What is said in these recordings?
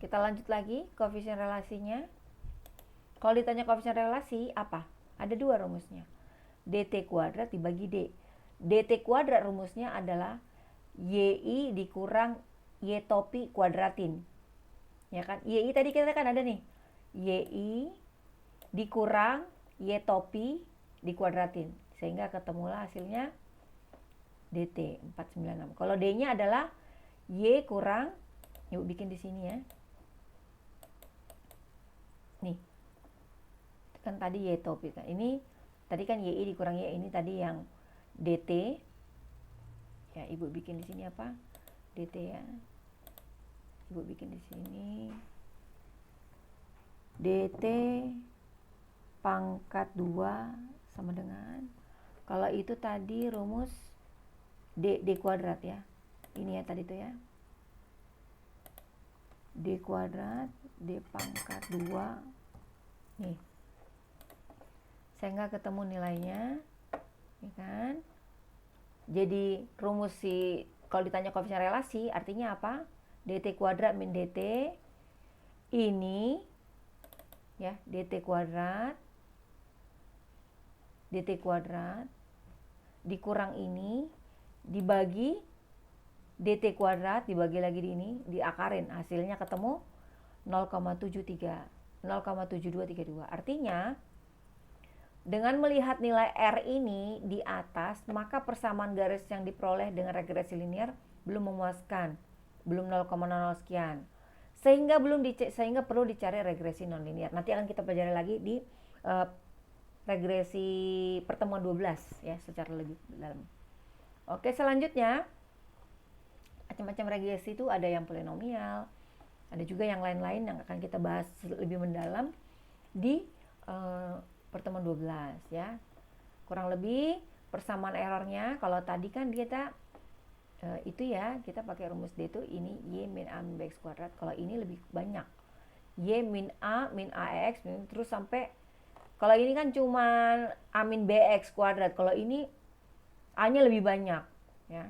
Kita lanjut lagi koefisien relasinya. Kalau ditanya koefisien relasi apa? Ada dua rumusnya. dt kuadrat dibagi d. dt kuadrat rumusnya adalah yi dikurang y topi kuadratin. Ya kan? yi tadi kita kan ada nih. yi dikurang y topi dikuadratin. Sehingga ketemulah hasilnya dt 496. Kalau d-nya adalah y kurang, yuk bikin di sini ya. Nih, kan tadi y topi kan. Ini tadi kan yi dikurang y, ini tadi yang dt. Ya, Ibu bikin di sini apa? dt ya. Ibu bikin di sini dt pangkat 2 sama dengan, kalau itu tadi rumus d kuadrat ya. Ini ya tadi tuh ya. D kuadrat D pangkat 2 nih, sehingga ketemu nilainya ya kan. Jadi rumus kalau ditanya koefisien relasi artinya apa? dt kuadrat min dt ini ya, dt kuadrat dikurang ini dibagi dt kuadrat dibagi lagi di ini, diakarin, hasilnya ketemu 0,7232. Artinya dengan melihat nilai R ini di atas, maka persamaan garis yang diperoleh dengan regresi linear belum memuaskan, belum 0,00 sekian. Sehingga perlu dicari regresi nonlinear. Nanti akan kita pelajari lagi di regresi pertemuan 12 ya, secara lebih dalam. Oke, selanjutnya macam-macam regresi itu ada yang polinomial, ada juga yang lain-lain yang akan kita bahas lebih mendalam di pertemuan 12 ya. Kurang lebih persamaan errornya, kalau tadi kan kita itu ya, kita pakai rumus D itu ini y min a min bx kuadrat. Kalau ini lebih banyak, y min a x terus sampai, kalau ini kan cuman a min bx kuadrat, kalau ini a nya lebih banyak ya.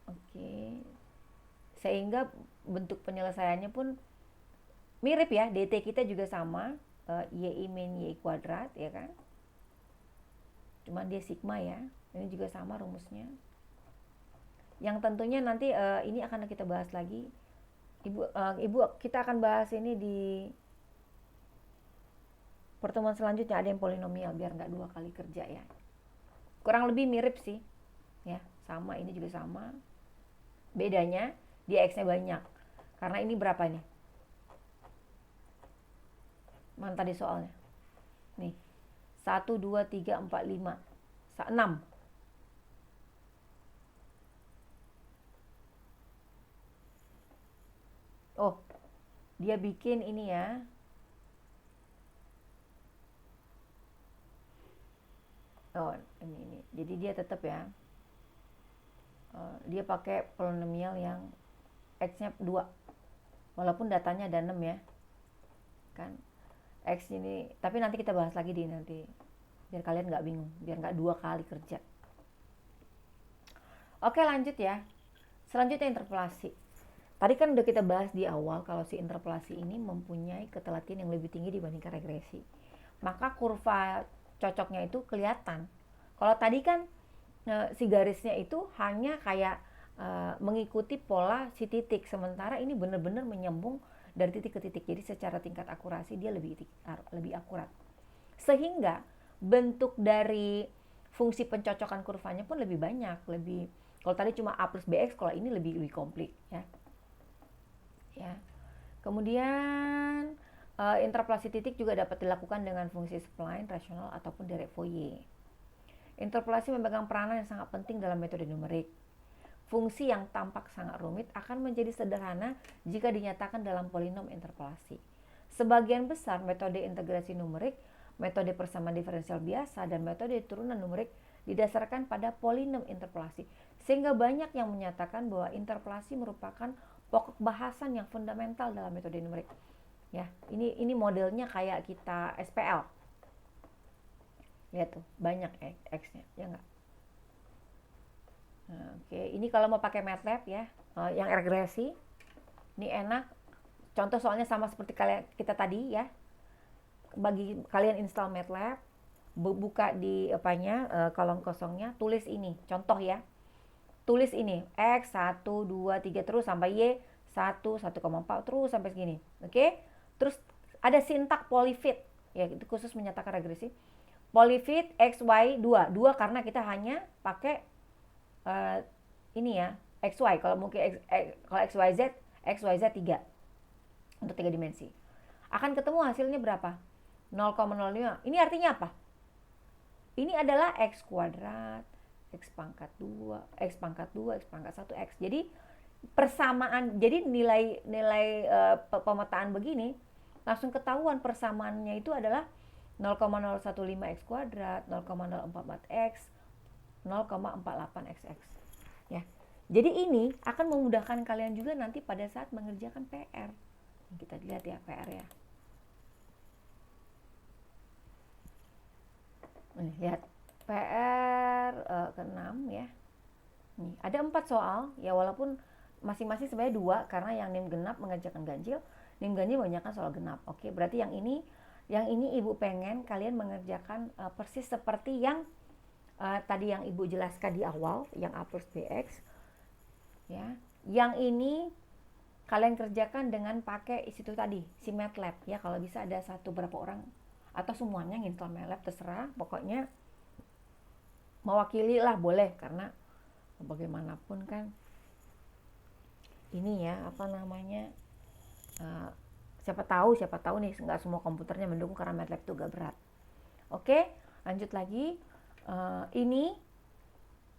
Oke, sehingga bentuk penyelesaiannya pun mirip ya. dt kita juga sama, y min y kuadrat ya kan, cuman dia sigma ya. Ini juga sama rumusnya, yang tentunya nanti ini akan kita bahas lagi. Ibu kita akan bahas ini di pertemuan selanjutnya, ada yang polinomial biar nggak dua kali kerja ya. Kurang lebih mirip sih ya, sama, ini juga sama. Bedanya di x-nya banyak. Karena ini berapa nih? Mana tadi soalnya? Nih. 1 2 3 4 5 6. Oh, dia bikin ini ya. Oh, ini. Jadi dia tetap ya. Dia pakai polinomial yang x-nya 2. Walaupun datanya ada 6 ya. Kan x ini, tapi nanti kita bahas lagi di nanti. Biar kalian nggak bingung, biar nggak dua kali kerja. Oke, lanjut ya. Selanjutnya interpolasi. Tadi kan udah kita bahas di awal kalau si interpolasi ini mempunyai ketelitian yang lebih tinggi dibandingkan regresi. Maka kurva cocoknya itu kelihatan. Kalau tadi kan si garisnya itu hanya kayak mengikuti pola si titik, sementara ini benar-benar menyambung dari titik ke titik. Jadi secara tingkat akurasi dia lebih akurat. Sehingga bentuk dari fungsi pencocokan kurvanya pun lebih banyak, kalau tadi cuma a plus bx, kalau ini lebih komplit ya. Kemudian interpolasi titik juga dapat dilakukan dengan fungsi spline, rasional ataupun direct Fourier. Interpolasi memegang peranan yang sangat penting dalam metode numerik. Fungsi yang tampak sangat rumit akan menjadi sederhana jika dinyatakan dalam polinom interpolasi. Sebagian besar metode integrasi numerik, metode persamaan diferensial biasa, dan metode turunan numerik didasarkan pada polinom interpolasi. Sehingga banyak yang menyatakan bahwa interpolasi merupakan pokok bahasan yang fundamental dalam metode numerik. Ya, ini modelnya kayak kita SPL. Lihat tuh, banyak X-nya, ya enggak? Oke, ini kalau mau pakai MATLAB ya, yang regresi. Ini enak. Contoh soalnya sama seperti kita tadi ya. Bagi kalian install MATLAB, buka di kolom kosongnya, tulis ini. Contoh ya. Tulis ini X 1, 2, 3 terus sampai Y 1, 1,4 terus sampai segini. Oke? Terus ada sintak polyfit. Ya, itu khusus menyatakan regresi. Polyfit XY 2. 2 karena kita hanya pakai ini ya, XY. Kalau mungkin kalau XYZ 3 untuk 3 dimensi. Akan ketemu hasilnya berapa? 0,05. Ini artinya apa? Ini adalah X kuadrat, X pangkat 2, X pangkat 2, X pangkat 1, X. Jadi persamaan, jadi nilai pemetaan begini langsung ketahuan persamaannya itu adalah 0,015 X kuadrat, 0,044 X, 0,48 XX. Ya. Jadi ini akan memudahkan kalian juga nanti pada saat mengerjakan PR. Kita lihat ya PR ya. Nih, lihat PR ke-6 ya. Nih, ada 4 soal ya, walaupun masing-masing sebenarnya 2 karena yang NIM genap mengerjakan ganjil, NIM ganjil mengerjakan soal genap. Oke, berarti yang ini Ibu pengen kalian mengerjakan persis seperti yang tadi yang Ibu jelaskan di awal, yang A plus BX. Ya. Yang ini kalian kerjakan dengan pakai situ tadi, si MATLAB ya, kalau bisa ada satu berapa orang atau semuanya install MATLAB, terserah, pokoknya mewakili lah boleh, karena bagaimanapun kan ini ya siapa tahu nih nggak semua komputernya mendukung karena MATLAB itu agak berat. Oke, lanjut lagi. Ini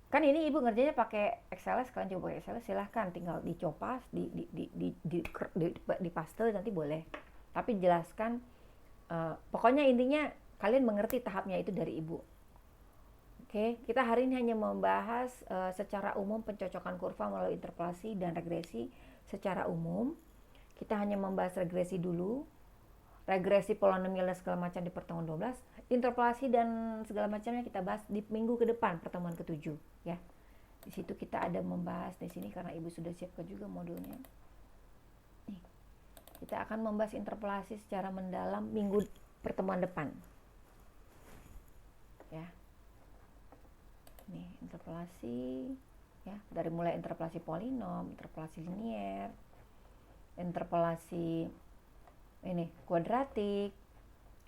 kan ini Ibu ngerjainnya pakai XLS, kalian coba pakai XLS silahkan, tinggal dicopas, di paste nanti boleh. Tapi jelaskan, pokoknya intinya kalian mengerti tahapnya itu dari Ibu. Oke, kita hari ini hanya membahas secara umum pencocokan kurva melalui interpolasi dan regresi secara umum. Kita hanya membahas regresi dulu, regresi polinomial dan segala macam di pertemuan 12, interpolasi dan segala macamnya kita bahas di minggu ke depan, pertemuan ke-7 ya. Di situ kita ada membahas di sini karena Ibu sudah siapkan juga modulnya. Nih, kita akan membahas interpolasi secara mendalam minggu pertemuan depan. Ya. Nih, interpolasi ya, dari mulai interpolasi polinom, interpolasi linier, interpolasi ini kuadratik,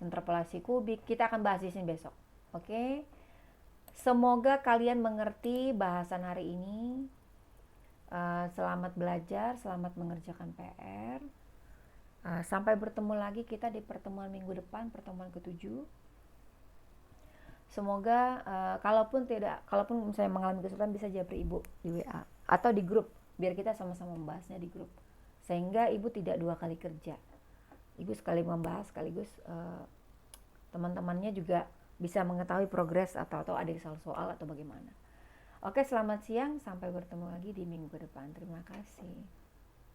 interpolasi kubik, kita akan bahas di sini besok. Oke. Semoga kalian mengerti bahasan hari ini. Selamat belajar, selamat mengerjakan PR. Sampai bertemu lagi kita di pertemuan minggu depan, pertemuan ke-7. Semoga kalaupun misalnya mengalami kesulitan bisa japri Ibu di WA atau di grup, biar kita sama-sama membahasnya di grup. Sehingga Ibu tidak 2 kali kerja. Ibu sekali membahas sekaligus teman-temannya juga bisa mengetahui progres atau ada soal atau bagaimana. Oke, selamat siang, sampai bertemu lagi di minggu ke depan. Terima kasih.